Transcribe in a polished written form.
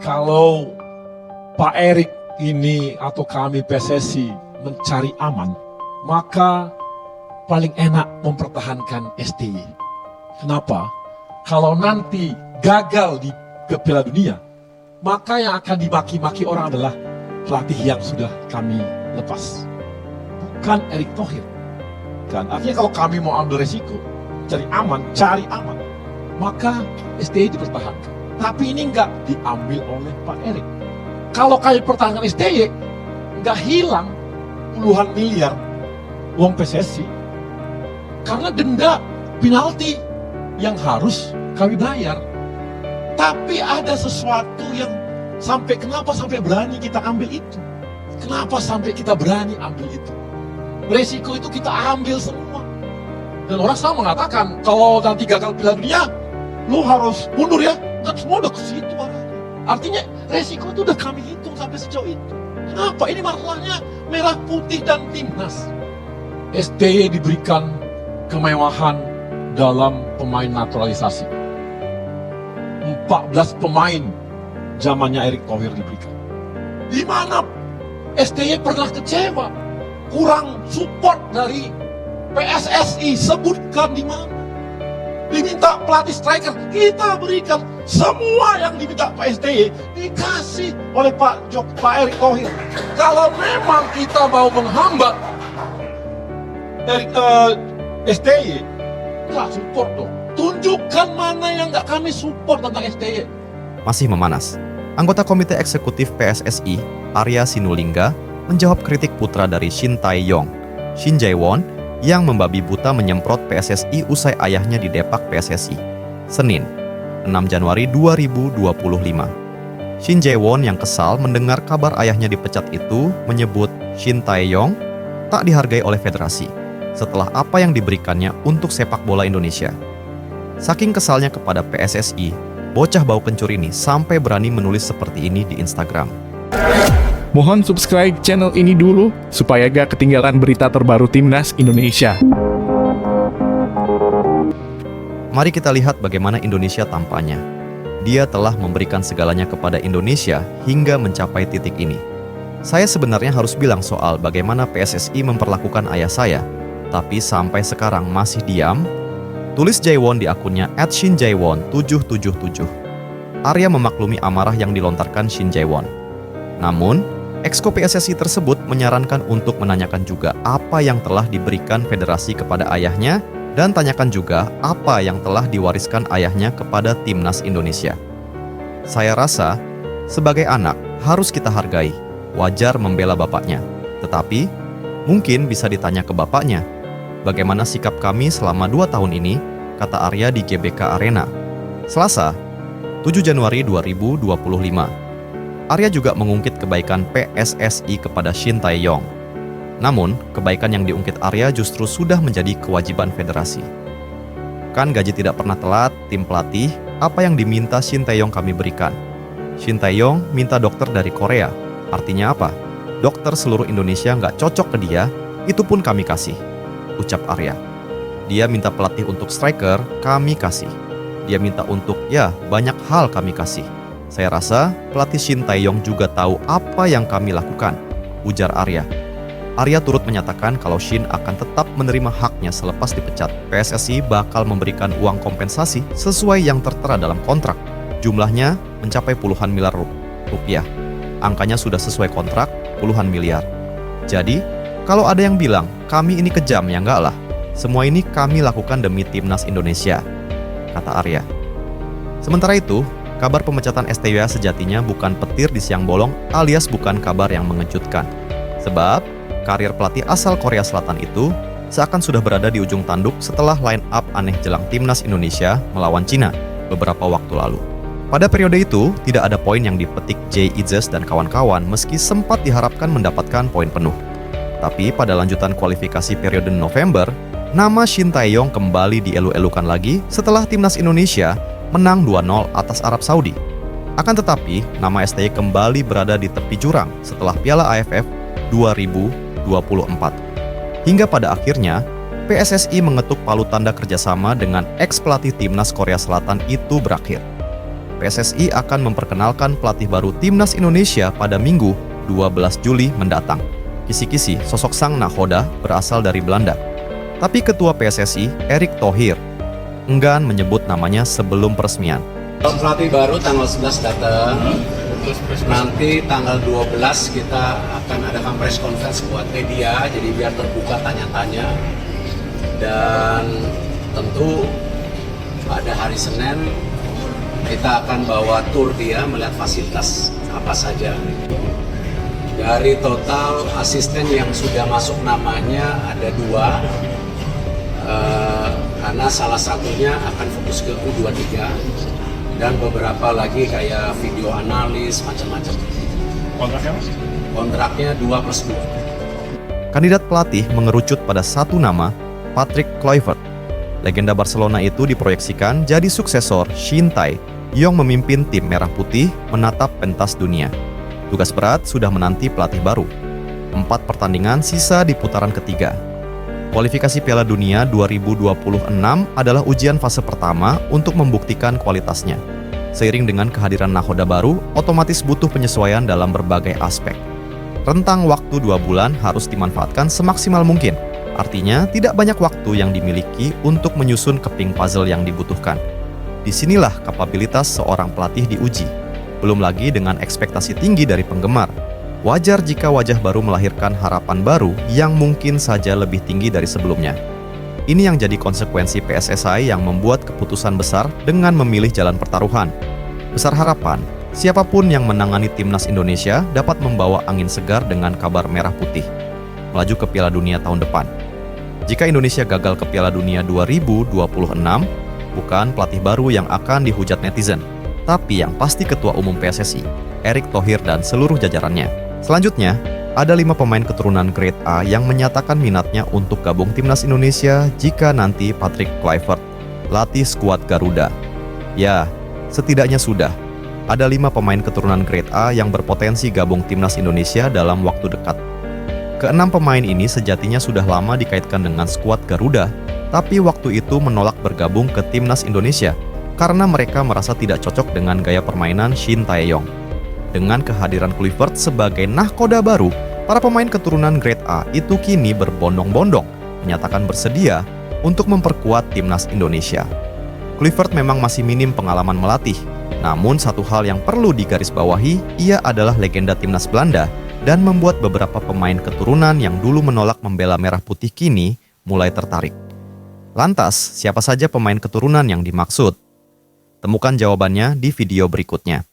Kalau Pak Erik ini atau kami PSSI mencari aman, maka paling enak mempertahankan STY. Kenapa? Kalau nanti gagal di Piala Dunia, maka yang akan dimaki-maki orang adalah pelatih yang sudah kami lepas, bukan Erick Thohir. Kan? Artinya kalau kami mau ambil resiko, cari aman, maka STY dipertahankan. Tapi ini nggak diambil oleh Pak Erik. Kalau kami pertahankan STY, nggak hilang puluhan miliar uang PSSI. Karena denda penalti yang harus kami bayar. Tapi ada sesuatu yang kenapa sampai berani kita ambil itu? Kenapa sampai kita berani ambil itu? Resiko itu kita ambil semua. Dan orang selalu mengatakan, kalau nanti gagal Piala Dunia, lu harus mundur ya. Dan semua udah ke situ arahnya. Artinya resiko itu udah kami hitung sampai sejauh itu. Kenapa? Ini masalahnya merah putih dan timnas. STY diberikan kemewahan dalam pemain naturalisasi. 14 pemain zamannya Erick Thohir diberikan. Di mana STY pernah kecewa, kurang support dari PSSI, sebutkan di mana. Diminta pelatih striker, kita berikan semua yang diminta Pak STY dikasih oleh Pak Erick Thohir. Kalau memang kita mau menghambat STY, nggak support dong. Tunjukkan mana yang nggak kami support tentang STY. Masih memanas, anggota Komite Eksekutif PSSI, Arya Sinulinga, menjawab kritik putra dari Shin Tae-yong, Shin Jae-won, yang membabi buta menyemprot PSSI usai ayahnya didepak PSSI. Senin, 6 Januari 2025. Shin Jae-won yang kesal mendengar kabar ayahnya dipecat itu menyebut Shin Tae-yong tak dihargai oleh federasi setelah apa yang diberikannya untuk sepak bola Indonesia. Saking kesalnya kepada PSSI, bocah bau kencur ini sampai berani menulis seperti ini di Instagram. Mohon subscribe channel ini dulu supaya gak ketinggalan berita terbaru Timnas Indonesia. Mari kita lihat bagaimana Indonesia tampaknya. Dia telah memberikan segalanya kepada Indonesia hingga mencapai titik ini. Saya sebenarnya harus bilang soal bagaimana PSSI memperlakukan ayah saya, tapi sampai sekarang masih diam. Tulis Jae-won di akunnya @shinjaewon777. Arya memaklumi amarah yang dilontarkan Shin Jae-won. Namun, Exco PSSI tersebut menyarankan untuk menanyakan juga apa yang telah diberikan federasi kepada ayahnya dan tanyakan juga apa yang telah diwariskan ayahnya kepada Timnas Indonesia. Saya rasa, sebagai anak harus kita hargai, wajar membela bapaknya. Tetapi, mungkin bisa ditanya ke bapaknya, bagaimana sikap kami selama 2 tahun ini, kata Arya di GBK Arena. Selasa, 7 Januari 2025. Arya juga mengungkit kebaikan PSSI kepada Shin Tae-yong. Namun, kebaikan yang diungkit Arya justru sudah menjadi kewajiban federasi. Kan gaji tidak pernah telat, tim pelatih, apa yang diminta Shin Tae-yong kami berikan. Shin Tae-yong minta dokter dari Korea. Artinya apa? Dokter seluruh Indonesia nggak cocok ke dia, itu pun kami kasih, ucap Arya. Dia minta pelatih untuk striker, kami kasih. Dia minta untuk, banyak hal kami kasih. Saya rasa pelatih Shin Tae-yong juga tahu apa yang kami lakukan, ujar Arya. Arya turut menyatakan kalau Shin akan tetap menerima haknya selepas dipecat. PSSI bakal memberikan uang kompensasi sesuai yang tertera dalam kontrak. Jumlahnya mencapai puluhan miliar rupiah. Angkanya sudah sesuai kontrak, puluhan miliar. Jadi, kalau ada yang bilang, kami ini kejam, ya enggak lah. Semua ini kami lakukan demi Timnas Indonesia, kata Arya. Sementara itu, kabar pemecatan STY sejatinya bukan petir di siang bolong alias bukan kabar yang mengejutkan. Sebab, karir pelatih asal Korea Selatan itu seakan sudah berada di ujung tanduk setelah line up aneh jelang Timnas Indonesia melawan Cina beberapa waktu lalu. Pada periode itu, tidak ada poin yang dipetik Jay Itzes dan kawan-kawan meski sempat diharapkan mendapatkan poin penuh. Tapi pada lanjutan kualifikasi periode November, nama Shin Tae-yong kembali dielu-elukan lagi setelah Timnas Indonesia menang 2-0 atas Arab Saudi. Akan tetapi, nama STY kembali berada di tepi jurang setelah Piala AFF 2024. Hingga pada akhirnya, PSSI mengetuk palu tanda kerjasama dengan ex-pelatih Timnas Korea Selatan itu berakhir. PSSI akan memperkenalkan pelatih baru Timnas Indonesia pada Minggu 12 Juli mendatang. Kisi-kisi sosok sang nakoda berasal dari Belanda. Tapi Ketua PSSI, Erick Thohir, enggan menyebut namanya sebelum peresmian. Pelatih baru tanggal 11 datang, nanti tanggal 12 kita akan adakan press conference buat media, jadi biar terbuka tanya-tanya. Dan tentu pada hari Senin kita akan bawa tour dia melihat fasilitas apa saja. Dari total asisten yang sudah masuk namanya ada 2, karena salah satunya akan fokus ke U23 dan beberapa lagi kayak video analis macam-macam. Kontraknya 2+2. Kandidat pelatih mengerucut pada satu nama, Patrick Kluivert. Legenda Barcelona itu diproyeksikan jadi suksesor Shin Tae yang memimpin tim Merah Putih menatap pentas dunia. Tugas berat sudah menanti pelatih baru. 4 pertandingan sisa di putaran ketiga. Kualifikasi Piala Dunia 2026 adalah ujian fase pertama untuk membuktikan kualitasnya. Seiring dengan kehadiran nakoda baru, otomatis butuh penyesuaian dalam berbagai aspek. Rentang waktu 2 bulan harus dimanfaatkan semaksimal mungkin. Artinya, tidak banyak waktu yang dimiliki untuk menyusun keping puzzle yang dibutuhkan. Disinilah kapabilitas seorang pelatih diuji. Belum lagi dengan ekspektasi tinggi dari penggemar. Wajar jika wajah baru melahirkan harapan baru yang mungkin saja lebih tinggi dari sebelumnya. Ini yang jadi konsekuensi PSSI yang membuat keputusan besar dengan memilih jalan pertaruhan. Besar harapan, siapapun yang menangani Timnas Indonesia dapat membawa angin segar dengan kabar merah putih. Melaju ke Piala Dunia tahun depan. Jika Indonesia gagal ke Piala Dunia 2026, bukan pelatih baru yang akan dihujat netizen, tapi yang pasti Ketua Umum PSSI, Erick Thohir dan seluruh jajarannya. Selanjutnya, ada 5 pemain keturunan Grade A yang menyatakan minatnya untuk gabung Timnas Indonesia jika nanti Patrick Kluivert latih skuad Garuda. Ya, setidaknya sudah. Ada 5 pemain keturunan Grade A yang berpotensi gabung Timnas Indonesia dalam waktu dekat. Ke-6 pemain ini sejatinya sudah lama dikaitkan dengan skuad Garuda, tapi waktu itu menolak bergabung ke Timnas Indonesia karena mereka merasa tidak cocok dengan gaya permainan Shin Tae-yong. Dengan kehadiran Kluivert sebagai nahkoda baru, para pemain keturunan Grade A itu kini berbondong-bondong menyatakan bersedia untuk memperkuat Timnas Indonesia. Kluivert memang masih minim pengalaman melatih, namun satu hal yang perlu digarisbawahi, ia adalah legenda Timnas Belanda dan membuat beberapa pemain keturunan yang dulu menolak membela merah putih kini mulai tertarik. Lantas, siapa saja pemain keturunan yang dimaksud? Temukan jawabannya di video berikutnya.